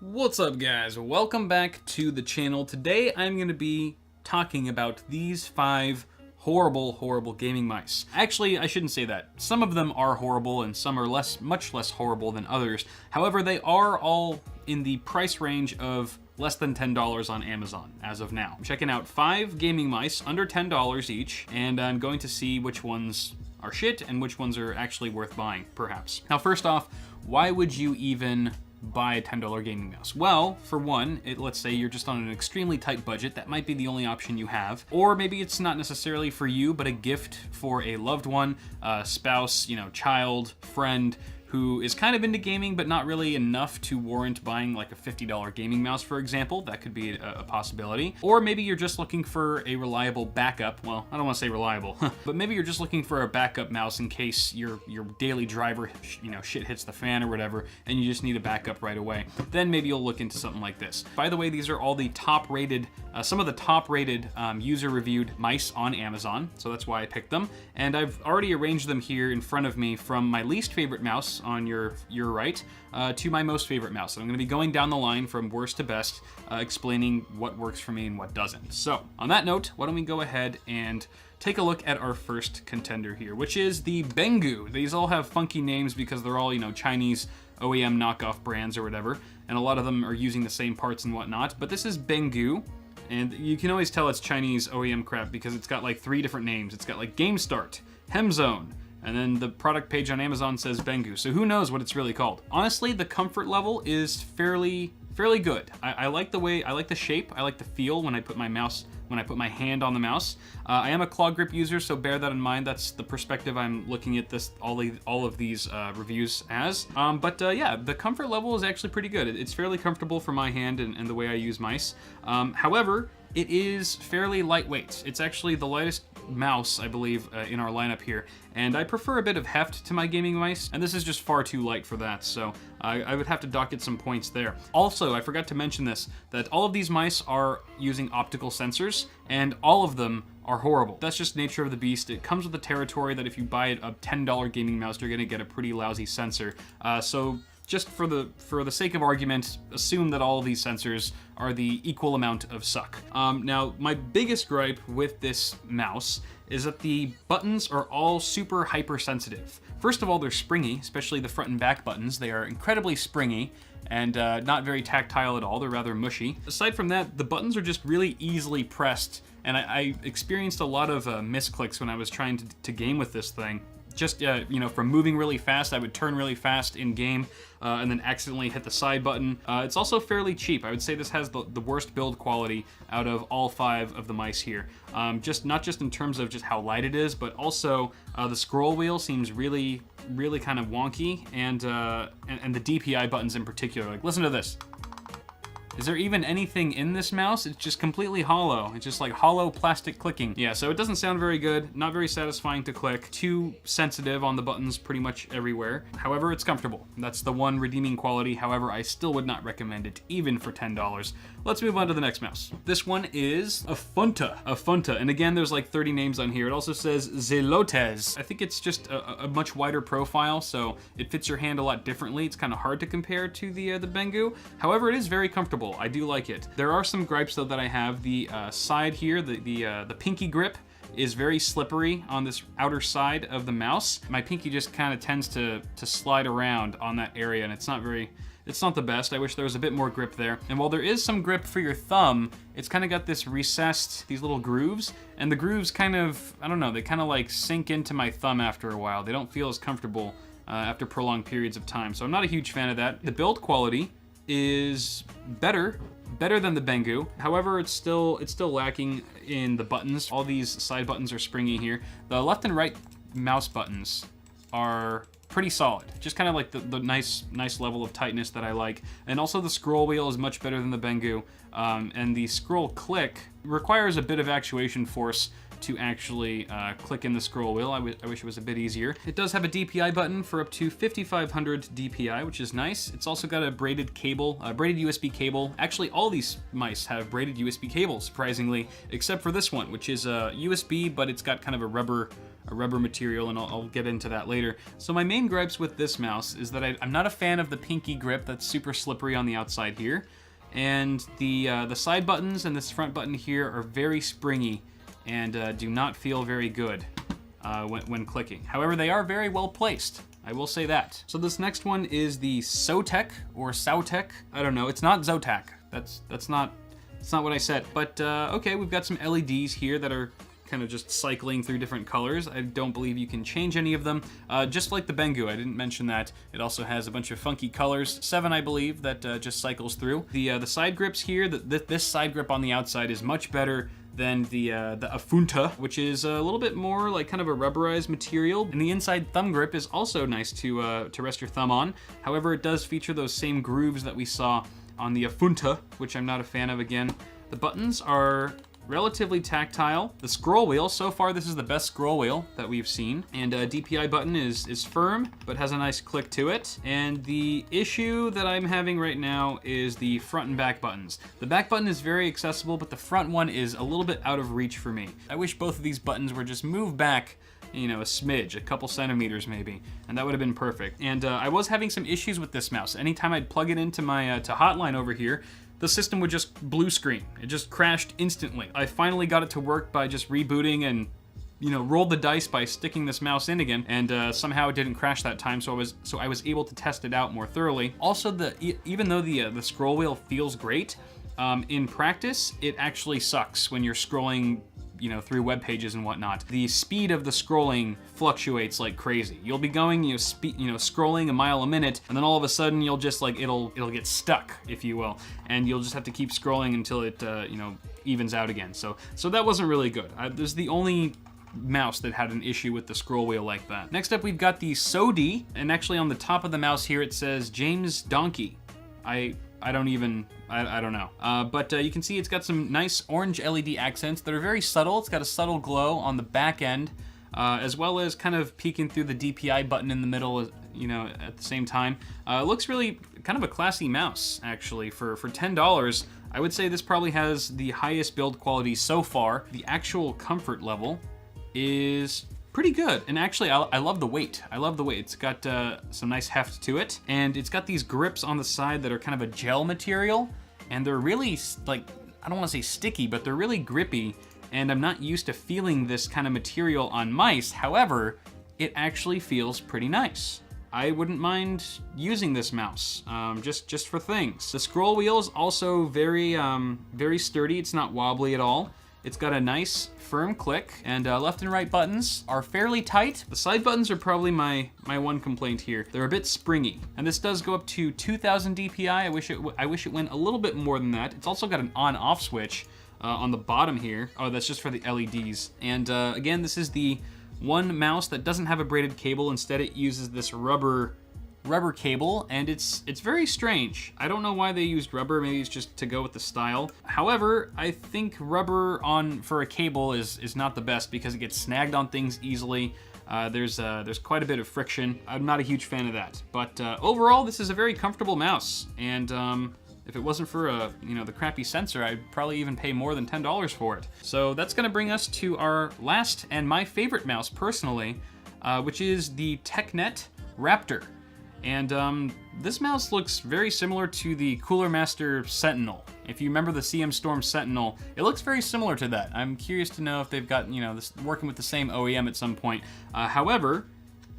What's up, guys? Welcome back to the channel. Today I'm going to be talking about these 5 horrible gaming mice. Actually, I shouldn't say that. Some of them are horrible and some are much less horrible than others. However, they are all in the price range of less than $10 on Amazon as of now. I'm checking out 5 gaming mice under $10 each, and I'm going to see which ones are shit and which ones are actually worth buying, perhaps. Now, first off, why would you even buy a $10 gaming mouse? Well, for one, let's say you're just on an extremely tight budget. That might be the only option you have. Or maybe it's not necessarily for you, but a gift for a loved one, a spouse, child, friend, who is kind of into gaming, but not really enough to warrant buying like a $50 gaming mouse, for example. That could be a possibility. Or maybe you're just looking for a reliable backup. Well, I don't want to say reliable, but maybe you're just looking for a backup mouse in case your daily driver, shit hits the fan or whatever, and you just need a backup right away. Then maybe you'll look into something like this. By the way, these are all the top-rated, some of the top-rated user-reviewed mice on Amazon, so that's why I picked them. And I've already arranged them here in front of me from my least favorite mouse on your right to my most favorite mouse. And I'm going to be going down the line from worst to best, explaining what works for me and what doesn't. So on that note, why don't we go ahead and take a look at our first contender here, which is the Bengoo. These all have funky names because they're all, Chinese OEM knockoff brands or whatever, and a lot of them are using the same parts and whatnot. But this is Bengoo, and you can always tell it's Chinese OEM crap because it's got like 3 different names. It's got like Game Start, Hemzone, and then the product page on Amazon says Bengoo, so who knows what it's really called. Honestly, the comfort level is fairly good. I like the shape, I like the feel when I put my hand on the mouse. I am a claw grip user, so bear that in mind. That's the perspective I'm looking at all of these reviews as. Yeah, the comfort level is actually pretty good. It's fairly comfortable for my hand and the way I use mice. However, it is fairly lightweight. It's actually the lightest mouse, I believe, in our lineup here, and I prefer a bit of heft to my gaming mice, and this is just far too light for that, so I would have to dock it some points there. Also, I forgot to mention this, that all of these mice are using optical sensors, and all of them are horrible. That's just nature of the beast. It comes with the territory that if you buy a $10 gaming mouse, you're gonna get a pretty lousy sensor. So just for the sake of argument, assume that all of these sensors are the equal amount of suck. Now, my biggest gripe with this mouse is that the buttons are all super hypersensitive. First of all, they're springy, especially the front and back buttons. They are incredibly springy and not very tactile at all. They're rather mushy. Aside from that, the buttons are just really easily pressed, and I experienced a lot of misclicks when I was trying to game with this thing. Just, from moving really fast, I would turn really fast in game and then accidentally hit the side button. It's also fairly cheap. I would say this has the worst build quality out of all 5 of the mice here. Not just in terms of just how light it is, but also the scroll wheel seems really kind of wonky, and the DPI buttons in particular. Like, listen to this. Is there even anything in this mouse? It's just completely hollow. It's just like hollow plastic clicking. Yeah, so it doesn't sound very good, not very satisfying to click, too sensitive on the buttons pretty much everywhere. However, it's comfortable. That's the one redeeming quality. However, I still would not recommend it, even for $10. Let's move on to the next mouse. This one is a Funta. And again, there's like 30 names on here. It also says Zelotes. I think it's just a much wider profile, so it fits your hand a lot differently. It's kind of hard to compare to the Bengoo. However, it is very comfortable. I do like it. There are some gripes though that I have. The side here, the pinky grip is very slippery on this outer side of the mouse. My pinky just kind of tends to slide around on that area, and it's not the best. I wish there was a bit more grip there. And while there is some grip for your thumb, it's kind of got this recessed, these little grooves, and the grooves kind of, I don't know, they kind of like sink into my thumb after a while. They don't feel as comfortable after prolonged periods of time. So I'm not a huge fan of that. The build quality is better than the Bengoo. However, it's still lacking in the buttons. All these side buttons are springy here. The left and right mouse buttons are pretty solid. Just kind of like the nice level of tightness that I like. And also the scroll wheel is much better than the Bengoo. And the scroll click requires a bit of actuation force to actually click in the scroll wheel. I wish it was a bit easier. It does have a DPI button for up to 5500 DPI, which is nice. It's also got a braided cable, a braided USB cable. Actually, all these mice have braided USB cables, surprisingly, except for this one, which is a USB, but it's got kind of a rubber rubber material, and I'll get into that later. So my main gripes with this mouse is that I'm not a fan of the pinky grip that's super slippery on the outside here. And the side buttons and this front button here are very springy and do not feel very good when clicking. However, they are very well placed. I will say that. So this next one is the SODEE or SODEE. I don't know. It's not Zotac. That's not what I said. But okay, we've got some LEDs here that are kind of just cycling through different colors. I don't believe you can change any of them. Just like the Bengu, I didn't mention that. It also has a bunch of funky colors, 7 I believe, that just cycles through. The side grips here, this side grip on the outside is much better than the Afunta, which is a little bit more like kind of a rubberized material. And the inside thumb grip is also nice to rest your thumb on. However, it does feature those same grooves that we saw on the Afunta, which I'm not a fan of again. The buttons are relatively tactile. The scroll wheel, so far this is the best scroll wheel that we've seen. And DPI button is firm, but has a nice click to it. And the issue that I'm having right now is the front and back buttons. The back button is very accessible, but the front one is a little bit out of reach for me. I wish both of these buttons were just moved back, you know, a smidge, a couple centimeters maybe, and that would have been perfect. And I was having some issues with this mouse. Anytime I'd plug it into my to Hotline over here, the system would just blue screen. It just crashed instantly. I finally got it to work by just rebooting and, you know, rolled the dice by sticking this mouse in again, and somehow it didn't crash that time, so I was able to test it out more thoroughly. Also, even though the scroll wheel feels great, in practice, it actually sucks when you're scrolling, you know, through web pages and whatnot. The speed of the scrolling fluctuates like crazy. You'll be going, scrolling a mile a minute, and then all of a sudden you'll just like, it'll get stuck, if you will, and you'll just have to keep scrolling until it, evens out again. So that wasn't really good. This is the only mouse that had an issue with the scroll wheel like that. Next up, we've got the SODEE, and actually on the top of the mouse here it says James Donkey. I don't know. But you can see it's got some nice orange LED accents that are very subtle. It's got a subtle glow on the back end, as well as kind of peeking through the DPI button in the middle, you know, at the same time. It looks really kind of a classy mouse, actually. For $10, I would say this probably has the highest build quality so far. The actual comfort level is pretty good, and actually I love the weight. I love the weight. It's got some nice heft to it, and it's got these grips on the side that are kind of a gel material, and they're really, like, I don't want to say sticky, but they're really grippy, and I'm not used to feeling this kind of material on mice. However, it actually feels pretty nice. I wouldn't mind using this mouse, just for things. The scroll wheel is also very sturdy. It's not wobbly at all. It's got a nice firm click, and left and right buttons are fairly tight. The side buttons are probably my one complaint here. They're a bit springy, and this does go up to 2000 DPI. I wish it went a little bit more than that. It's also got an on-off switch on the bottom here. Oh, that's just for the LEDs. And again, this is the one mouse that doesn't have a braided cable. Instead, it uses this rubber cable, and it's very strange. I don't know why they used rubber. Maybe it's just to go with the style. However, I think rubber for a cable is not the best because it gets snagged on things easily. There's quite a bit of friction. I'm not a huge fan of that. But overall, this is a very comfortable mouse, and if it wasn't for the crappy sensor, I'd probably even pay more than $10 for it. So that's gonna bring us to our last and my favorite mouse personally, which is the TechNet Raptor. And this mouse looks very similar to the Cooler Master Sentinel. If you remember the CM Storm Sentinel, it looks very similar to that. I'm curious to know if they've got, this working with the same OEM at some point. However,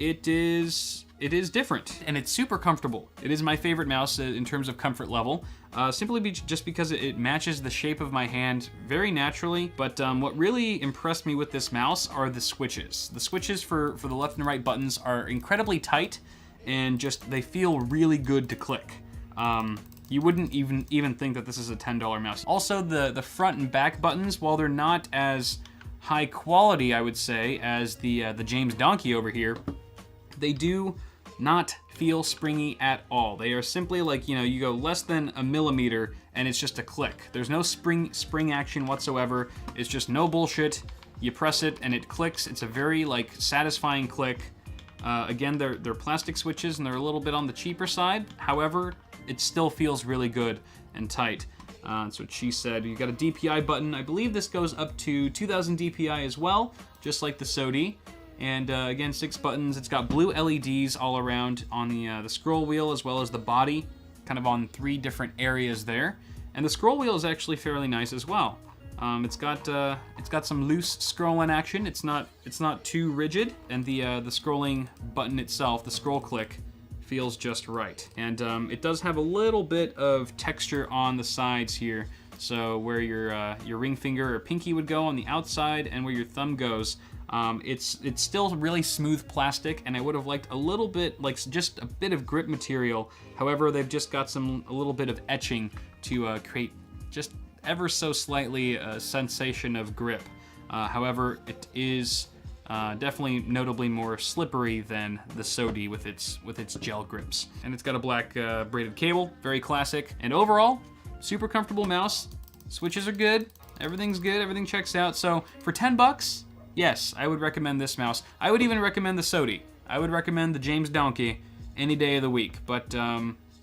it is different, and it's super comfortable. It is my favorite mouse in terms of comfort level, just because it matches the shape of my hand very naturally. But what really impressed me with this mouse are the switches. The switches for the left and right buttons are incredibly tight, and they feel really good to click. You wouldn't even think that this is a $10 mouse. Also, the front and back buttons, while they're not as high quality, I would say, as the James Donkey over here, they do not feel springy at all. They are simply like, you go less than a millimeter and it's just a click. There's no spring action whatsoever. It's just no bullshit. You press it and it clicks. It's a very satisfying click. Again, they're plastic switches and they're a little bit on the cheaper side. However, it still feels really good and tight. That's what she said. You got a DPI button. I believe this goes up to 2000 DPI as well, just like the SODEE. And again, 6 buttons. It's got blue LEDs all around on the scroll wheel as well as the body, kind of on 3 different areas there. And the scroll wheel is actually fairly nice as well. It's got some loose scrolling action. It's not too rigid, and the scrolling button itself, the scroll click, feels just right. And it does have a little bit of texture on the sides here. So where your ring finger or pinky would go on the outside, and where your thumb goes, it's still really smooth plastic, and I would have liked a little bit, like just a bit of grip material. However, they've just got a little bit of etching to create just ever so slightly a sensation of grip. However, it is definitely notably more slippery than the SODEE with its gel grips. And it's got a black braided cable, very classic. And overall, super comfortable mouse. Switches are good, everything's good, everything checks out. So for 10 bucks, yes, I would recommend this mouse. I would even recommend the SODEE. I would recommend the James Donkey any day of the week. But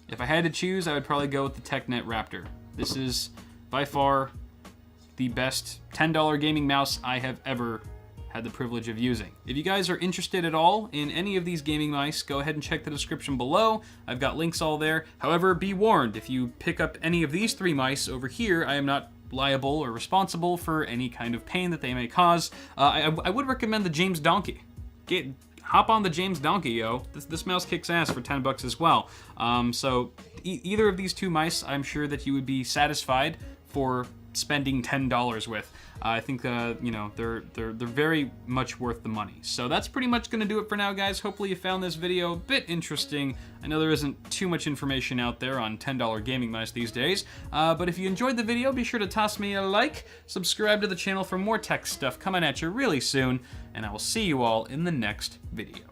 if I had to choose, I would probably go with the TechNet Raptor. This is by far the best $10 gaming mouse I have ever had the privilege of using. If you guys are interested at all in any of these gaming mice, go ahead and check the description below. I've got links all there. However, be warned, if you pick up any of these 3 mice over here, I am not liable or responsible for any kind of pain that they may cause. I would recommend the James Donkey. Hop on the James Donkey, yo. This mouse kicks ass for 10 bucks as well. So either of these 2 mice, I'm sure that you would be satisfied for spending $10 with. I think you know, they're very much worth the money. So that's pretty much gonna do it for now, guys. Hopefully you found this video a bit interesting. I know there isn't too much information out there on $10 gaming mice these days, but if you enjoyed the video, be sure to toss me a like, subscribe to the channel for more tech stuff coming at you really soon, and I will see you all in the next video.